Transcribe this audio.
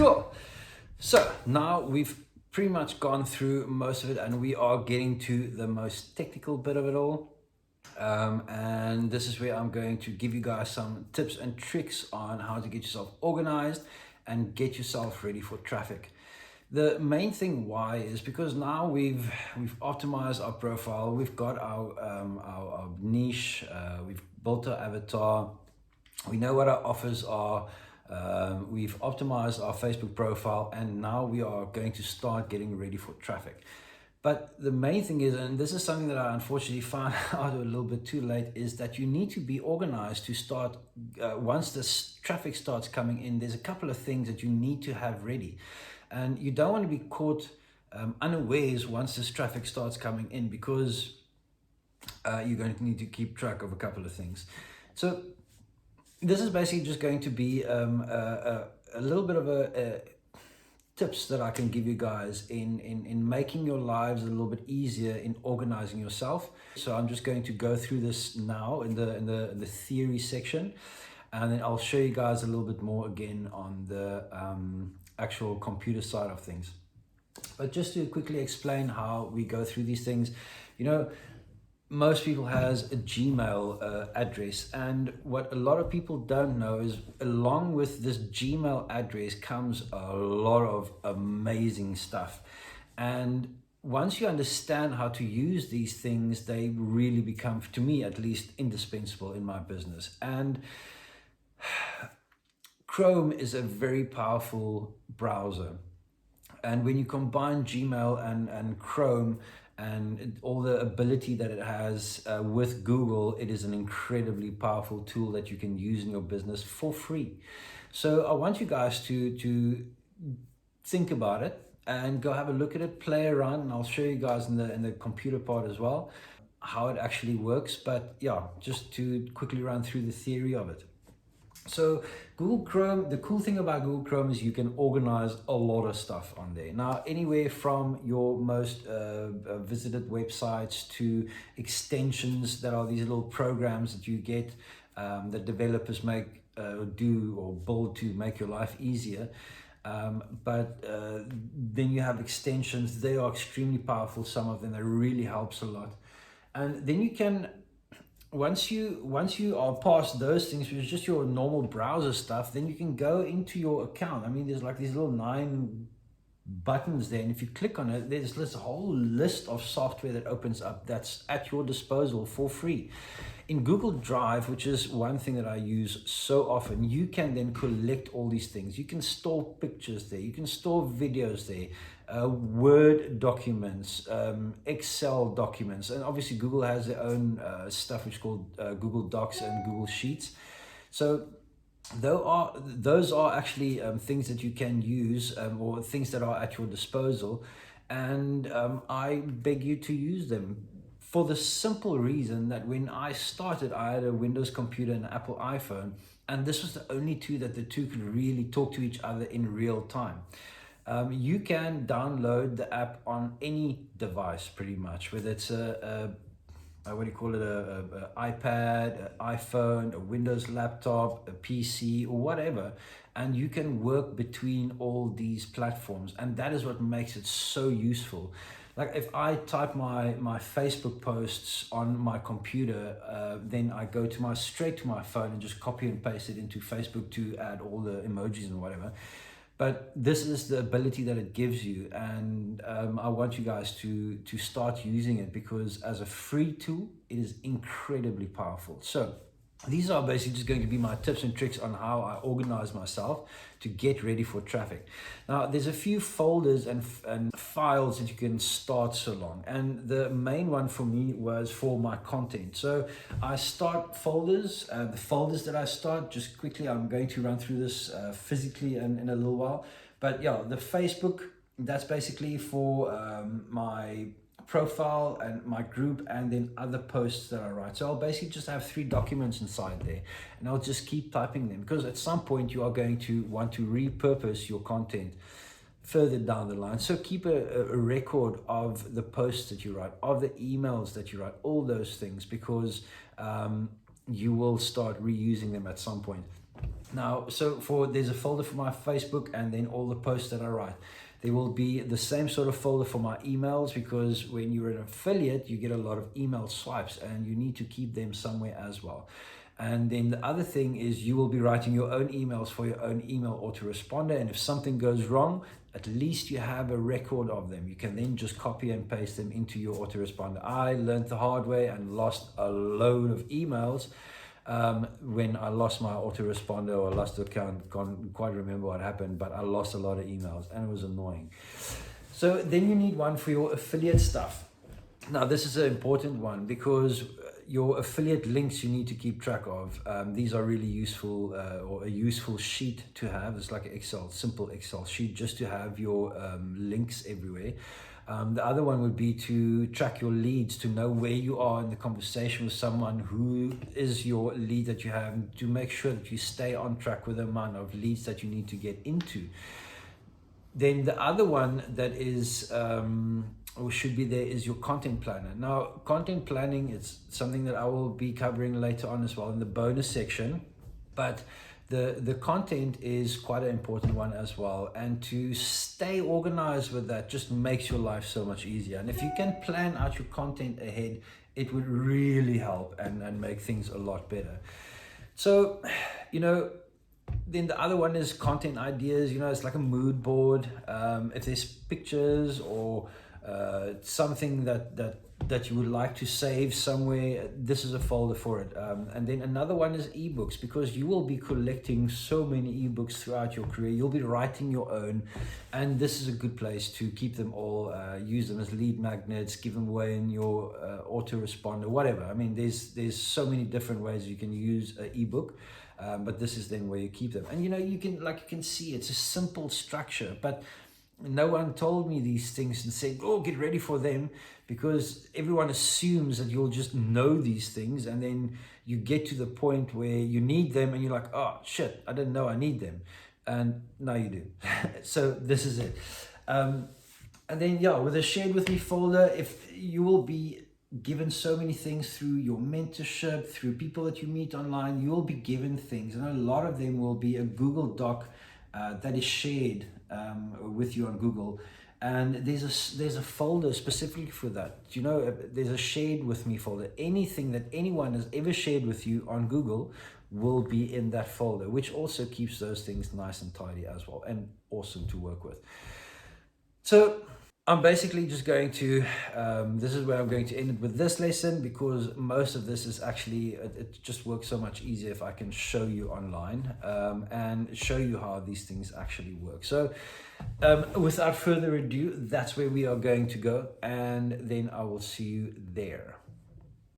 Cool. So now we've pretty much gone through most of it, and we are getting to the most technical bit of it all. And this is where I'm going to give you guys some tips and tricks on how to get yourself organized and get yourself ready for traffic. The main thing why is because now we've optimized our profile, we've got our niche, we've built our avatar, we know what our offers are, we've optimized our Facebook profile, and now we are going to start getting ready for traffic. But the main thing is, and this is something that I unfortunately found out a little bit too late, is that you need to be organized to start, once this traffic starts coming in, there's a couple of things that you need to have ready. And you don't want to be caught unawares once this traffic starts coming in, because you're going to need to keep track of a couple of things. So this is basically just going to be a little bit of a tips that I can give you guys in making your lives a little bit easier in organizing yourself. So I'm just going to go through this now in the theory section, and then I'll show you guys a little bit more again on the actual computer side of things. But just to quickly explain how we go through these things, you know, most people has a Gmail address, and what a lot of people don't know is along with this Gmail address comes a lot of amazing stuff. And once you understand how to use these things, they really become, to me at least, indispensable in my business. And Chrome is a very powerful browser, and when you combine Gmail and Chrome and all the ability that it has with Google, it is an incredibly powerful tool that you can use in your business for free. So I want you guys to think about it and go have a look at it, play around, and I'll show you guys in the computer part as well how it actually works. But yeah, just to quickly run through the theory of it. So Google Chrome, the cool thing about Google Chrome is you can organize a lot of stuff on there. Now, anywhere from your most visited websites to extensions that are these little programs that you get that developers make do or build to make your life easier. But then you have extensions. They are extremely powerful. Some of them, that really helps a lot. And then you can, once you are past those things, which is just your normal browser stuff, then you can go into your account. I mean, there's like these little 9 buttons there, and if you click on it, there's this whole list of software that opens up that's at your disposal for free. In Google Drive, which is one thing that I use so often, you can then collect all these things. You can store pictures there, you can store videos there, Word documents, Excel documents, and obviously Google has their own stuff which is called Google Docs and Google Sheets. So those are actually things that you can use, or things that are at your disposal, and I beg you to use them, for the simple reason that when I started, I had a Windows computer and an Apple iPhone, and this was the only two that the two could really talk to each other in real time. You can download the app on any device pretty much, whether it's a iPad, an iPhone, a Windows laptop, a PC, or whatever, and you can work between all these platforms, and that is what makes it so useful. Like if I type my Facebook posts on my computer, then I go to straight to my phone and just copy and paste it into Facebook to add all the emojis and whatever. But this is the ability that it gives you, and I want you guys to start using it, because as a free tool, it is incredibly powerful. So these are basically just going to be my tips and tricks on how I organize myself to get ready for traffic. Now, there's a few folders and files that you can start so long. And the main one for me was for my content. So I start folders. The folders that I start, just quickly, I'm going to run through this physically in a little while. But yeah, the Facebook, that's basically for my profile and my group, and then other posts that I write. So I'll basically just have 3 documents inside there, and I'll just keep typing them, because at some point you are going to want to repurpose your content further down the line. So keep a record of the posts that you write, of the emails that you write, all those things, because you will start reusing them at some point. Now, so there's a folder for my Facebook, and then all the posts that I write. There will be the same sort of folder for my emails, because when you're an affiliate, you get a lot of email swipes and you need to keep them somewhere as well. And then the other thing is, you will be writing your own emails for your own email autoresponder. And if something goes wrong, at least you have a record of them. You can then just copy and paste them into your autoresponder. I learned the hard way and lost a load of emails when I lost my autoresponder, or lost the account. Can't quite remember what happened, but I lost a lot of emails and it was annoying. So then you need one for your affiliate stuff. Now, this is an important one, because your affiliate links you need to keep track of. These are really useful, or a useful sheet to have. It's like an simple Excel sheet, just to have your links everywhere. The other one would be to track your leads, to know where you are in the conversation with someone who is your lead that you have, to make sure that you stay on track with the amount of leads that you need to get into. Then the other one that is or should be there is your content planner. Now, content planning is something that I will be covering later on as well in the bonus section, but the content is quite an important one as well. And to stay organized with that just makes your life so much easier. And if you can plan out your content ahead, it would really help and make things a lot better. So, then the other one is content ideas. It's like a mood board. If there's pictures or something that you would like to save somewhere, this is a folder for it. And then another one is ebooks, because you will be collecting so many ebooks throughout your career. You'll be writing your own, and this is a good place to keep them all. Use them as lead magnets, give them away in your autoresponder, whatever. I mean, there's so many different ways you can use an ebook. But this is then where you keep them. And you can see it's a simple structure, but no one told me these things and said, oh, get ready for them, because everyone assumes that you'll just know these things, and then you get to the point where you need them and you're like, oh shit, I didn't know I need them. And now you do. So this is it. And then with a shared with me folder, if you will be given so many things through your mentorship, through people that you meet online, you will be given things, and a lot of them will be a Google Doc that is shared with you on Google. And there's a folder specifically for that. There's a shared with me folder. Anything that anyone has ever shared with you on Google will be in that folder, which also keeps those things nice and tidy as well, and awesome to work with. So I'm basically just going to, this is where I'm going to end it with this lesson, because most of this is actually, it just works so much easier if I can show you online and show you how these things actually work. So without further ado, that's where we are going to go, and then I will see you there.